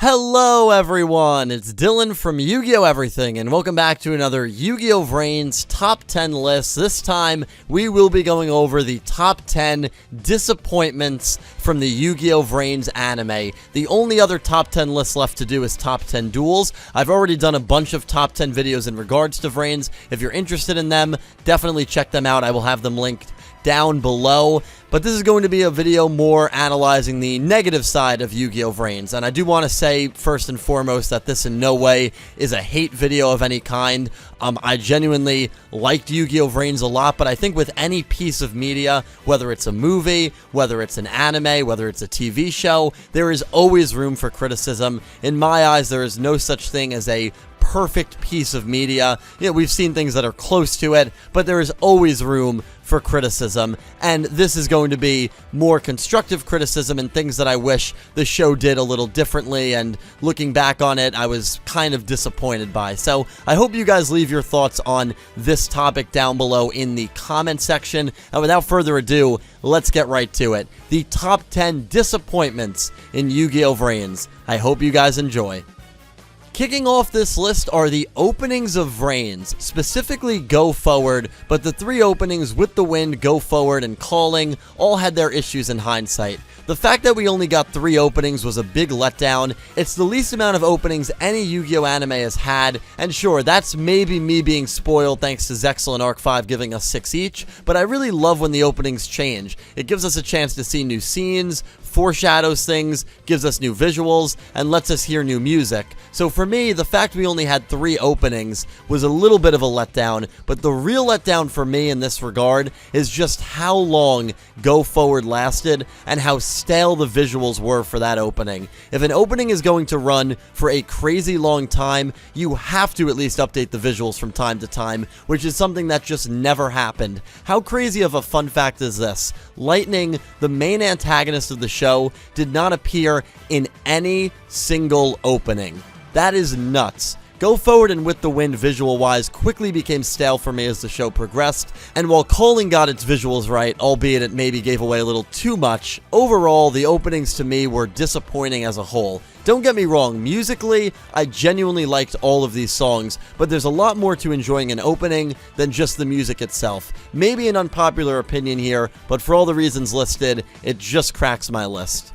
Hello everyone, it's Dylan from Yu-Gi-Oh! Everything, and welcome back to another Yu-Gi-Oh! VRAINS Top 10 list. This time, we will be going over the top 10 disappointments from the Yu-Gi-Oh! VRAINS anime. The only other top 10 list left to do is top 10 duels. I've already done a bunch of top 10 videos in regards to VRAINS. If you're interested in them, definitely check them out. I will have them linked down below, but this is going to be a video more analyzing the negative side of Yu-Gi-Oh! VRAINS, and I do want to say first and foremost that this in no way is a hate video of any kind. I genuinely liked Yu-Gi-Oh! VRAINS a lot, but I think with any piece of media, whether it's a movie, whether it's an anime, whether it's a TV show, there is always room for criticism. In my eyes, there is no such thing as a perfect piece of media. You know, we've seen things that are close to it, but there is always room for criticism, and this is going to be more constructive criticism and things that I wish the show did a little differently, and looking back on it, I was kind of disappointed by. So I hope you guys leave your thoughts on this topic down below in the comment section, and without further ado, let's get right to it. The top 10 disappointments in Yu-Gi-Oh! VRAINS. I hope you guys enjoy. Kicking off this list are the openings of VRAINS, specifically Go Forward, but the three openings with the Wind, Go Forward, and Calling all had their issues in hindsight. The fact that we only got 3 openings was a big letdown. It's the least amount of openings any Yu-Gi-Oh! Anime has had, and sure, that's maybe me being spoiled thanks to Zexal and Arc 5 giving us 6 each, but I really love when the openings change. It gives us a chance to see new scenes, foreshadows things, gives us new visuals, and lets us hear new music. So for me, the fact we only had 3 openings was a little bit of a letdown, but the real letdown for me in this regard is just how long Go Forward lasted and how stale the visuals were for that opening. If an opening is going to run for a crazy long time, you have to at least update the visuals from time to time, which is something that just never happened. How crazy of a fun fact is this? Lightning, the main antagonist of the show, did not appear in any single opening. That is nuts. Go Forward and With the Wind visual-wise quickly became stale for me as the show progressed, and while Calling got its visuals right, albeit it maybe gave away a little too much, overall the openings to me were disappointing as a whole. Don't get me wrong, musically, I genuinely liked all of these songs, but there's a lot more to enjoying an opening than just the music itself. Maybe an unpopular opinion here, but for all the reasons listed, it just cracks my list.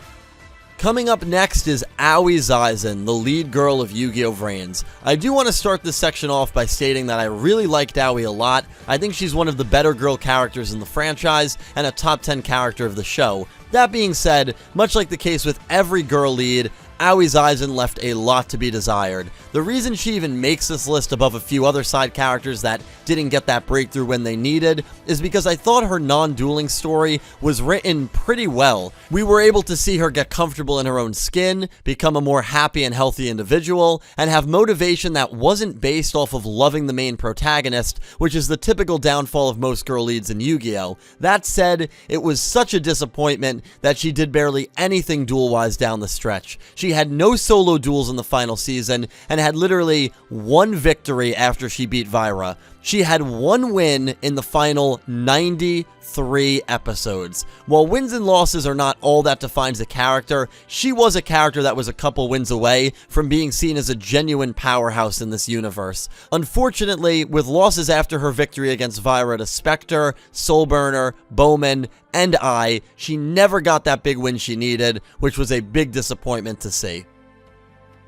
Coming up next is Aoi Zaizen, the lead girl of Yu-Gi-Oh! VRAINS. I do want to start this section off by stating that I really liked Aoi a lot. I think she's one of the better girl characters in the franchise and a top 10 character of the show. That being said, much like the case with every girl lead, Aoi Zaizen left a lot to be desired. The reason she even makes this list above a few other side characters that didn't get that breakthrough when they needed is because I thought her non-dueling story was written pretty well. We were able to see her get comfortable in her own skin, become a more happy and healthy individual, and have motivation that wasn't based off of loving the main protagonist, which is the typical downfall of most girl leads in Yu-Gi-Oh! That said, it was such a disappointment that she did barely anything duel-wise down the stretch. She had no solo duels in the final season, and had literally 1 victory after she beat Vira. She had 1 win in the final 93 episodes. While wins and losses are not all that defines a character, she was a character that was a couple wins away from being seen as a genuine powerhouse in this universe. Unfortunately, with losses after her victory against Vira to Spectre, Soulburner, Bowman, and she never got that big win she needed, which was a big disappointment to see.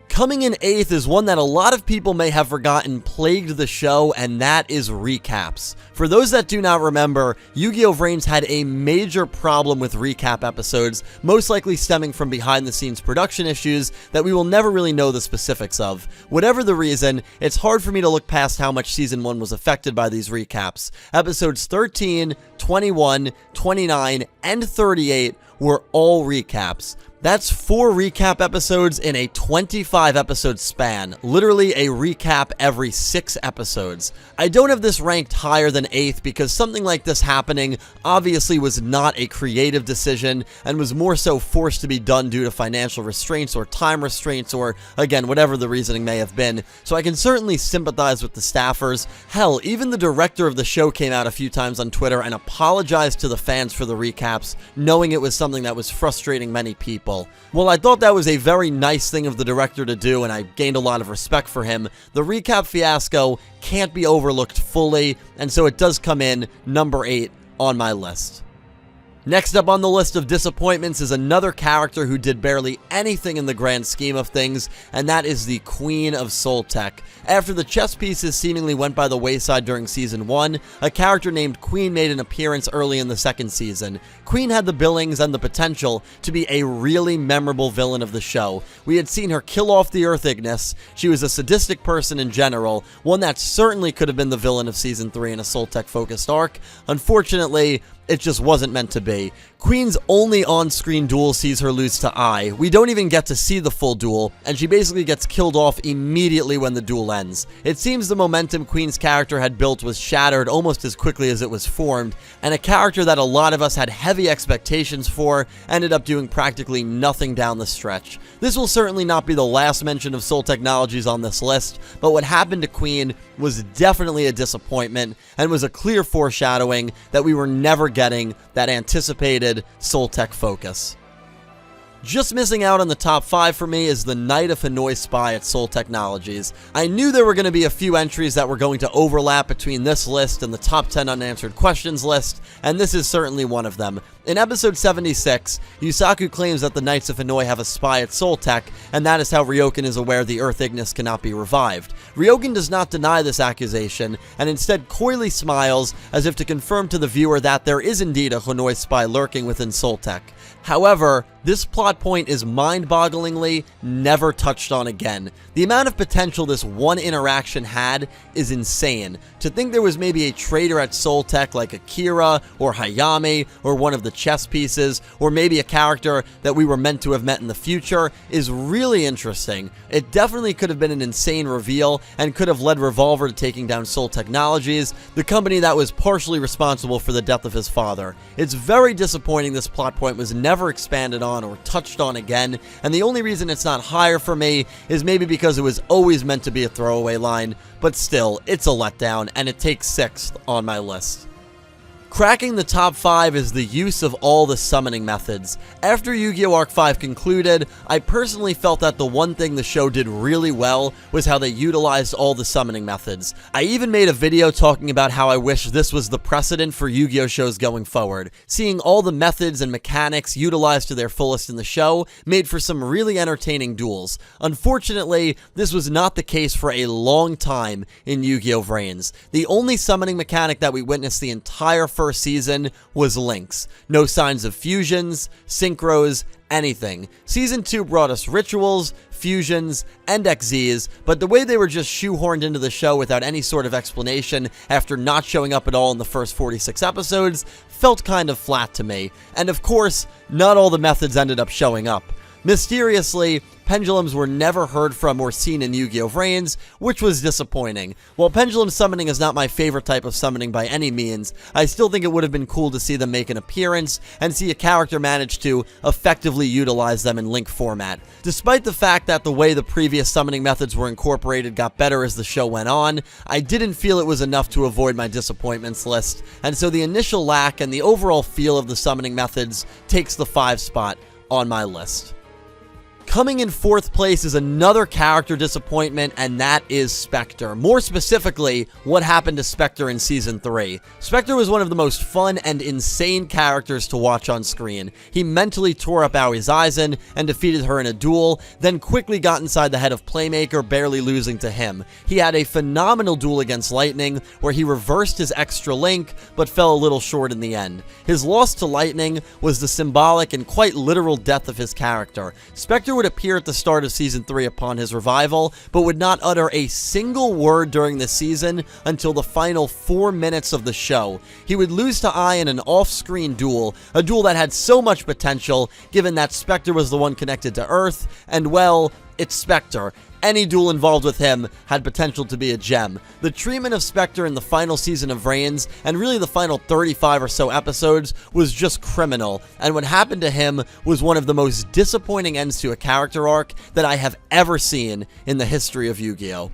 Coming in 8th is one that a lot of people may have forgotten plagued the show, and that is recaps. For those that do not remember, Yu-Gi-Oh! VRAINS had a major problem with recap episodes, most likely stemming from behind-the-scenes production issues that we will never really know the specifics of. Whatever the reason, it's hard for me to look past how much Season 1 was affected by these recaps. Episodes 13, 21, 29, and 38 were all recaps. That's 4 recap episodes in a 25 episode span, literally a recap every 6 episodes. I don't have this ranked higher than 8th because something like this happening obviously was not a creative decision and was more so forced to be done due to financial restraints or time restraints or, again, whatever the reasoning may have been. So I can certainly sympathize with the staffers. Hell, even the director of the show came out a few times on Twitter and apologized to the fans for the recaps, knowing it was something something that was frustrating many people. While I thought that was a very nice thing of the director to do, and I gained a lot of respect for him, the recap fiasco can't be overlooked fully, and so it does come in number 8 on my list. Next up on the list of disappointments is another character who did barely anything in the grand scheme of things, and that is the Queen of Soul Tech. After the chess pieces seemingly went by the wayside during Season 1, a character named Queen made an appearance early in the second season. Queen had the billings and the potential to be a really memorable villain of the show. We had seen her kill off the Earth Ignis. She was a sadistic person in general, one that certainly could have been the villain of Season 3 in a Soul Tech focused arc. Unfortunately, it just wasn't meant to be. Queen's only on-screen duel sees her lose to Ai. We don't even get to see the full duel, and she basically gets killed off immediately when the duel ends. It seems the momentum Queen's character had built was shattered almost as quickly as it was formed, and a character that a lot of us had heavy expectations for ended up doing practically nothing down the stretch. This will certainly not be the last mention of Soul Technologies on this list, but what happened to Queen was definitely a disappointment and was a clear foreshadowing that we were never getting that anticipated Soul Tech focus. Just missing out on the top 5 for me is the Knight of Hanoi spy at Soul Technologies. I knew there were going to be a few entries that were going to overlap between this list and the top 10 unanswered questions list, and this is certainly one of them. In episode 76, Yusaku claims that the Knights of Hanoi have a spy at Soul Tech, and that is how Ryoken is aware the Earth Ignis cannot be revived. Ryoken does not deny this accusation, and instead coyly smiles as if to confirm to the viewer that there is indeed a Hanoi spy lurking within Soul Tech. However, this plot point is mind-bogglingly never touched on again. The amount of potential this one interaction had is insane. To think there was maybe a traitor at Soul Tech like Akira or Hayami or one of the chess pieces, or maybe a character that we were meant to have met in the future, is really interesting. It definitely could have been an insane reveal and could have led Revolver to taking down Soul Technologies, the company that was partially responsible for the death of his father. It's very disappointing this plot point was never expanded on or touched on again, and the only reason it's not higher for me is maybe because it was always meant to be a throwaway line, but still, it's a letdown, and it takes 6th on my list. Cracking the top 5 is the use of all the summoning methods. After Yu-Gi-Oh! Arc 5 concluded, I personally felt that the one thing the show did really well was how they utilized all the summoning methods. I even made a video talking about how I wish this was the precedent for Yu-Gi-Oh! Shows going forward. Seeing all the methods and mechanics utilized to their fullest in the show made for some really entertaining duels. Unfortunately, this was not the case for a long time in Yu-Gi-Oh! VRAINS. The only summoning mechanic that we witnessed the entire first season was links. No signs of fusions, synchros, anything. Season 2 brought us rituals, fusions, and XZs, but the way they were just shoehorned into the show without any sort of explanation after not showing up at all in the first 46 episodes felt kind of flat to me. And of course, not all the methods ended up showing up. Mysteriously, pendulums were never heard from or seen in Yu-Gi-Oh! VRAINS, which was disappointing. While pendulum summoning is not my favorite type of summoning by any means, I still think it would have been cool to see them make an appearance and see a character manage to effectively utilize them in link format. Despite the fact that the way the previous summoning methods were incorporated got better as the show went on, I didn't feel it was enough to avoid my disappointments list, and so the initial lack and the overall feel of the summoning methods takes the 5 spot on my list. Coming in 4th place is another character disappointment, and that is Spectre. More specifically, what happened to Spectre in Season 3. Spectre was one of the most fun and insane characters to watch on screen. He mentally tore up Aoi's Aizen and defeated her in a duel, then quickly got inside the head of Playmaker, barely losing to him. He had a phenomenal duel against Lightning, where he reversed his extra link, but fell a little short in the end. His loss to Lightning was the symbolic and quite literal death of his character. Spectre would appear at the start of Season 3 upon his revival, but would not utter a single word during the season until the final 4 minutes of the show. He would lose to Ai in an off-screen duel, a duel that had so much potential, given that Spectre was the one connected to Earth, and well, it's Spectre. Any duel involved with him had potential to be a gem. The treatment of Spectre in the final season of VRAINS, and really the final 35 or so episodes, was just criminal, and what happened to him was one of the most disappointing ends to a character arc that I have ever seen in the history of Yu-Gi-Oh!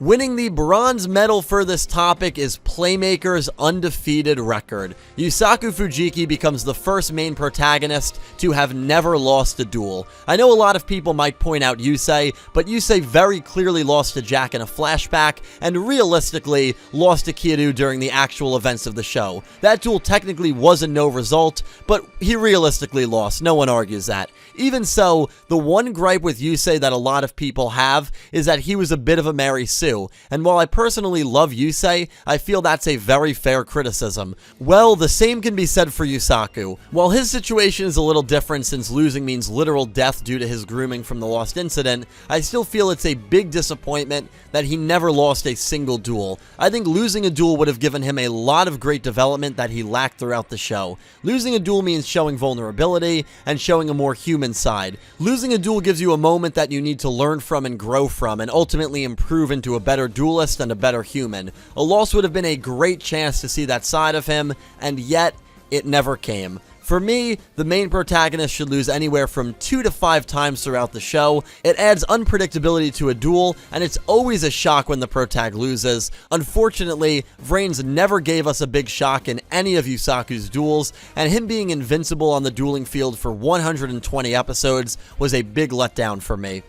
Winning the bronze medal for this topic is Playmaker's undefeated record. Yusaku Fujiki becomes the first main protagonist to have never lost a duel. I know a lot of people might point out Yusei, but Yusei very clearly lost to Jack in a flashback, and realistically lost to Kiryu during the actual events of the show. That duel technically was a no result, but he realistically lost, no one argues that. Even so, the one gripe with Yusei that a lot of people have is that he was a bit of a Mary Sue. And while I personally love Yusei, I feel that's a very fair criticism. Well, the same can be said for Yusaku. While his situation is a little different since losing means literal death due to his grooming from the Lost Incident, I still feel it's a big disappointment that he never lost a single duel. I think losing a duel would have given him a lot of great development that he lacked throughout the show. Losing a duel means showing vulnerability and showing a more human side. Losing a duel gives you a moment that you need to learn from and grow from and ultimately improve into a better duelist and a better human. A loss would have been a great chance to see that side of him, and yet it never came. For me, the main protagonist should lose anywhere from 2 to 5 times throughout the show. It adds unpredictability to a duel, and it's always a shock when the protag loses. Unfortunately, VRAINS never gave us a big shock in any of Yusaku's duels, and him being invincible on the dueling field for 120 episodes was a big letdown for me.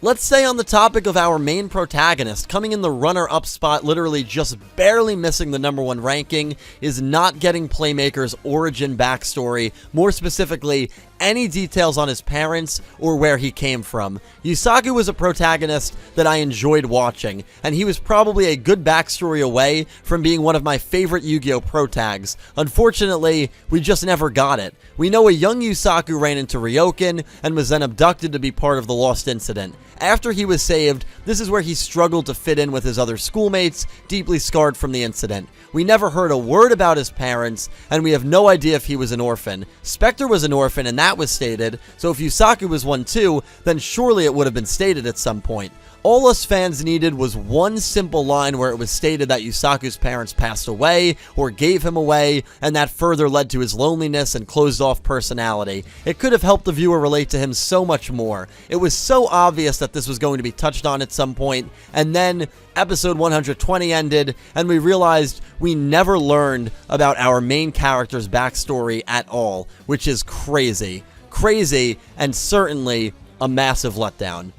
Let's stay on the topic of our main protagonist. Coming in the runner-up spot, literally just barely missing the #1 ranking, is not getting Playmaker's origin backstory, more specifically, any details on his parents or where he came from. Yusaku was a protagonist that I enjoyed watching, and he was probably a good backstory away from being one of my favorite Yu-Gi-Oh! Protags. Unfortunately, we just never got it. We know a young Yusaku ran into Ryoken and was then abducted to be part of the Lost Incident. After he was saved, this is where he struggled to fit in with his other schoolmates, deeply scarred from the incident. We never heard a word about his parents, and we have no idea if he was an orphan. Spectre was an orphan, and that was stated, so if Yusaku was one too, then surely it would have been stated at some point. All us fans needed was one simple line where it was stated that Yusaku's parents passed away or gave him away, and that further led to his loneliness and closed-off personality. It could have helped the viewer relate to him so much more. It was so obvious that this was going to be touched on at some point, and then episode 120 ended, and we realized we never learned about our main character's backstory at all, which is crazy. Crazy, and certainly a massive letdown.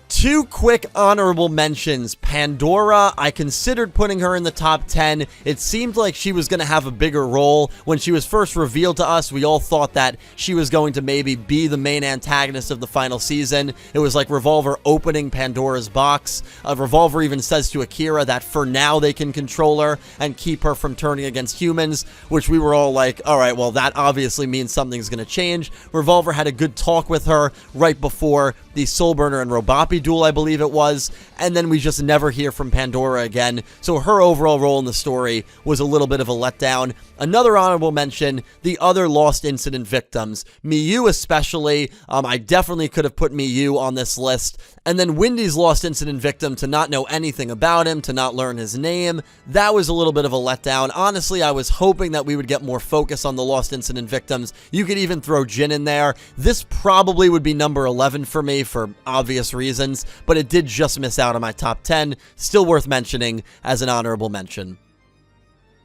2 quick honorable mentions. Pandora, I considered putting her in the top 10. It seemed like she was going to have a bigger role. When she was first revealed to us, we all thought that she was going to maybe be the main antagonist of the final season. It was like Revolver opening Pandora's box. Revolver even says to Akira that for now they can control her and keep her from turning against humans, which we were all like, alright, well that obviously means something's going to change. Revolver had a good talk with her right before the Soulburner and Robapi duel, I believe it was, and then we just never hear from Pandora again, so her overall role in the story was a little bit of a letdown. Another honorable mention, the other Lost Incident victims, Miyu especially. I definitely could have put Miyu on this list, and then Windy's Lost Incident victim, to not know anything about him, to not learn his name, that was a little bit of a letdown. Honestly, I was hoping that we would get more focus on the Lost Incident victims. You could even throw Jin in there. This probably would be number 11 for me for obvious reasons, but it did just miss out on my top 10. Still worth mentioning as an honorable mention.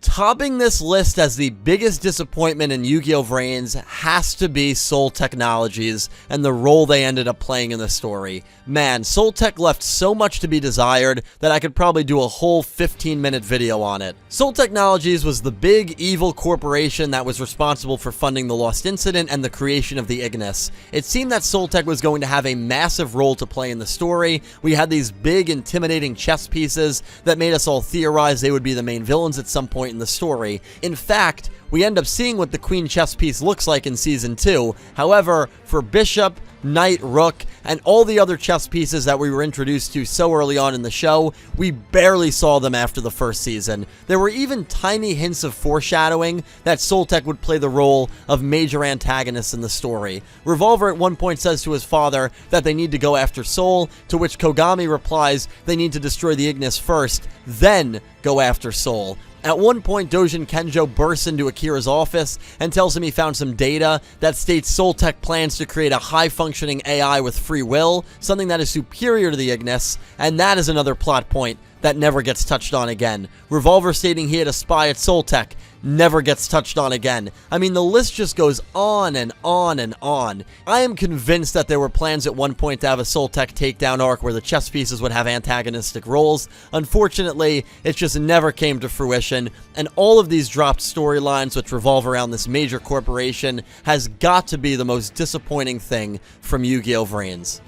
Topping this list as the biggest disappointment in Yugioh VRAINS has to be Soul Technologies and the role they ended up playing in the story. Man, Soul Tech left so much to be desired that I could probably do a whole 15-minute video on it. Soul Technologies was the big evil corporation that was responsible for funding the Lost Incident and the creation of the Ignis. It seemed that Soul Tech was going to have a massive role to play in the story. We had these big, intimidating chess pieces that made us all theorize they would be the main villains at some point in the story. In fact, we end up seeing what the Queen chess piece looks like in Season 2. However, for Bishop, Knight, Rook, and all the other chess pieces that we were introduced to so early on in the show, we barely saw them after the first season. There were even tiny hints of foreshadowing that Soul Tech would play the role of major antagonists in the story. Revolver at one point says to his father that they need to go after Soul, to which Kogami replies they need to destroy the Ignis first, then go after Soul. At one point, Dojin Kenjo bursts into Akira's office and tells him he found some data that states Soul Tech plans to create a high-functioning AI with free will, something that is superior to the Ignis, and that is another plot point that never gets touched on again. Revolver stating he had a spy at Soul Tech never gets touched on again. I mean, the list just goes on and on and on. I am convinced that there were plans at one point to have a Soul Tech takedown arc where the chess pieces would have antagonistic roles. Unfortunately, it just never came to fruition, and all of these dropped storylines which revolve around this major corporation has got to be the most disappointing thing from Yugioh VRAINS.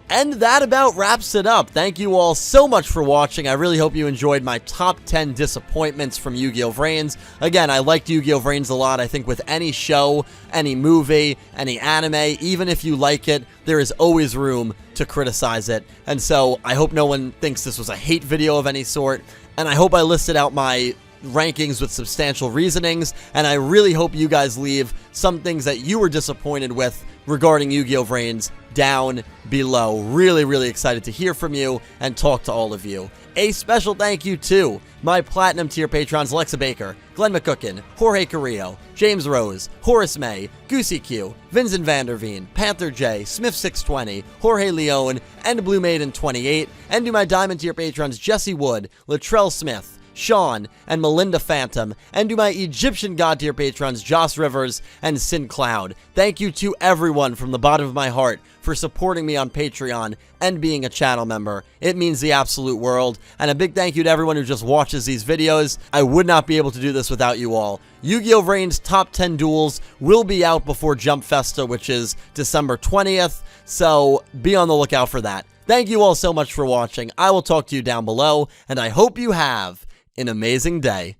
And that about wraps it up. Thank you all so much for watching. I really hope you enjoyed my top 10 disappointments from Yugioh VRAINS. Again, I liked Yugioh VRAINS a lot. I think with any show, any movie, any anime, even if you like it, there is always room to criticize it. And so I hope no one thinks this was a hate video of any sort. And I hope I listed out my rankings with substantial reasonings, and I really hope you guys leave some things that you were disappointed with regarding Yugioh VRAINS down below. Really excited to hear from you and talk to all of you. A special thank you to my Platinum tier patrons Alexa Baker, Glen McGookin, Jorge Carrillo, James Rose, Horace Maye, Goosey Q, Vincent Van Der Veen, Panther J, Smith620, Jorge Leon, and Blue Maiden 28, and to my Diamond tier patrons Jesse Wood, Latrell Smith, Sean, and Melinda Phantom, and to my Egyptian God tier patrons Joss Rivers and Syn Cloud. Thank you to everyone from the bottom of my heart for supporting me on Patreon and being a channel member. It means the absolute world. And a big thank you to everyone who just watches these videos. I would not be able to do this without you all. Yugioh VRAINS top 10 duels will be out before Jump Festa, which is December 20th, so be on the lookout for that. Thank you all so much for watching. I will talk to you down below, and I hope you have an amazing day.